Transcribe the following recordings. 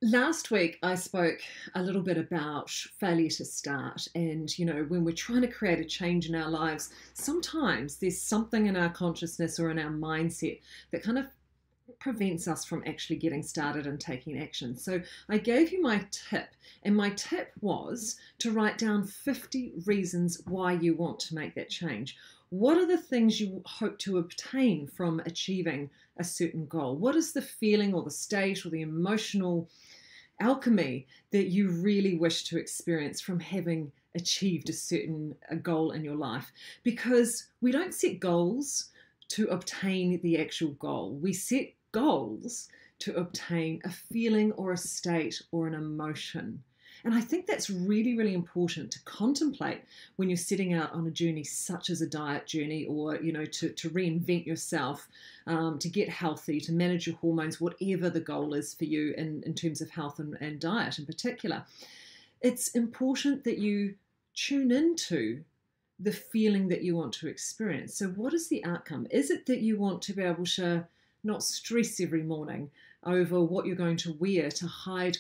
Last week, I spoke a little bit about failure to start. And, when we're trying to create a change in our lives, sometimes there's something in our consciousness or in our mindset that kind of prevents us from actually getting started and taking action. So I gave you my tip, and my tip was to write down 50 reasons why you want to make that change. What are the things you hope to obtain from achieving a certain goal? What is the feeling or the state or the emotional alchemy that you really wish to experience from having achieved a goal in your life? Because we don't set goals to obtain the actual goal. We set goals to obtain a feeling or a state or an emotion. And I think that's really, really important to contemplate when you're setting out on a journey such as a diet journey, or, to reinvent yourself, to get healthy, to manage your hormones, whatever the goal is for you in terms of health and diet in particular. It's important that you tune into the feeling that you want to experience. So what is the outcome? Is it that you want to be able to not stress every morning over what you're going to wear to hide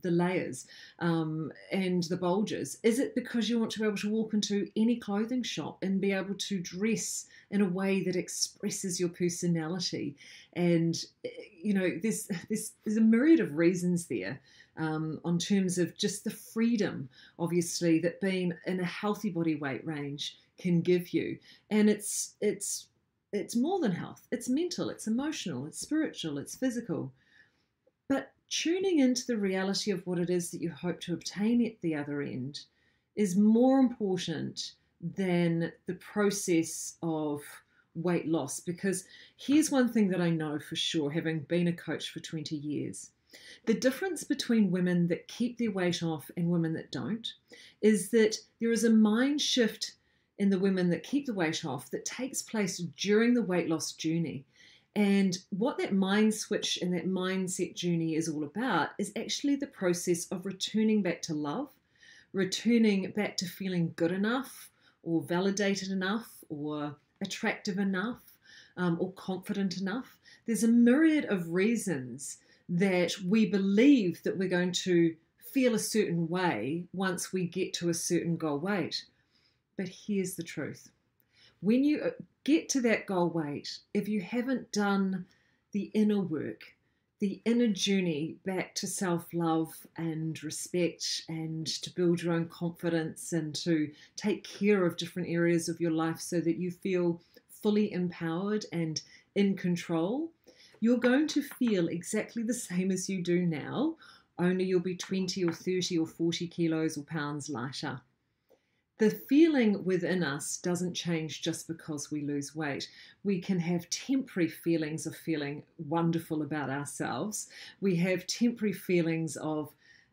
the layers and the bulges? Is it because you want to be able to walk into any clothing shop and be able to dress in a way that expresses your personality? And there's a myriad of reasons there, on terms of just the freedom, obviously, that being in a healthy body weight range can give you. And it's more than health. It's mental, it's emotional, it's spiritual, it's physical. But tuning into the reality of what it is that you hope to obtain at the other end is more important than the process of weight loss. Because here's one thing that I know for sure, having been a coach for 20 years. The difference between women that keep their weight off and women that don't is that there is a mind shift in the women that keep the weight off that takes place during the weight loss journey. And what that mind switch and that mindset journey is all about is actually the process of returning back to love, returning back to feeling good enough or validated enough or attractive enough, or confident enough. There's a myriad of reasons that we believe that we're going to feel a certain way once we get to a certain goal weight. But here's the truth. When you get to that goal weight, if you haven't done the inner work, the inner journey back to self-love and respect, and to build your own confidence and to take care of different areas of your life so that you feel fully empowered and in control, you're going to feel exactly the same as you do now, only you'll be 20 or 30 or 40 kilos or pounds lighter. The feeling within us doesn't change just because we lose weight. We can have temporary feelings of feeling wonderful about ourselves. We have temporary feelings of,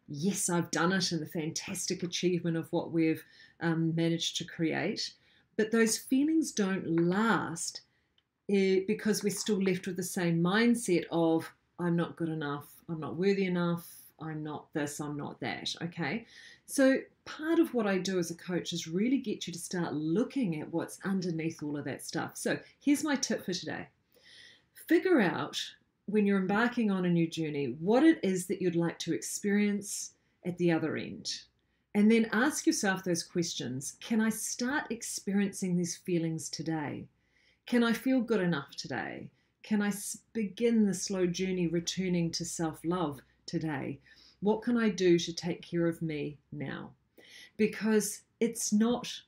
yes, I've done it, and the fantastic achievement of what we've managed to create. But those feelings don't last because we're still left with the same mindset of, I'm not good enough, I'm not worthy enough, I'm not this, I'm not that, okay? So part of what I do as a coach is really get you to start looking at what's underneath all of that stuff. So here's my tip for today. Figure out, when you're embarking on a new journey, what it is that you'd like to experience at the other end. And then ask yourself those questions. Can I start experiencing these feelings today? Can I feel good enough today? Can I begin the slow journey returning to self-love today? What can I do to take care of me now? Because it's not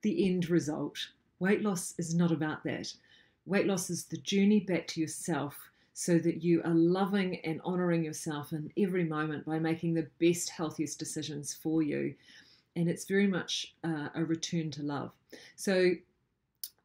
the end result. Weight loss is not about that. Weight loss is the journey back to yourself so that you are loving and honoring yourself in every moment by making the best, healthiest decisions for you. And it's very much a return to love. So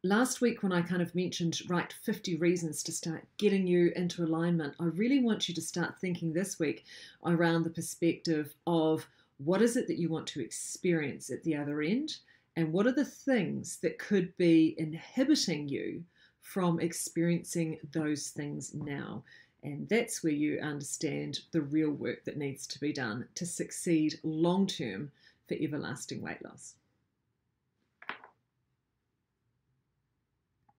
last week, when I kind of mentioned write 50 reasons to start getting you into alignment, I really want you to start thinking this week around the perspective of what is it that you want to experience at the other end, and what are the things that could be inhibiting you from experiencing those things now. And that's where you understand the real work that needs to be done to succeed long-term for everlasting weight loss.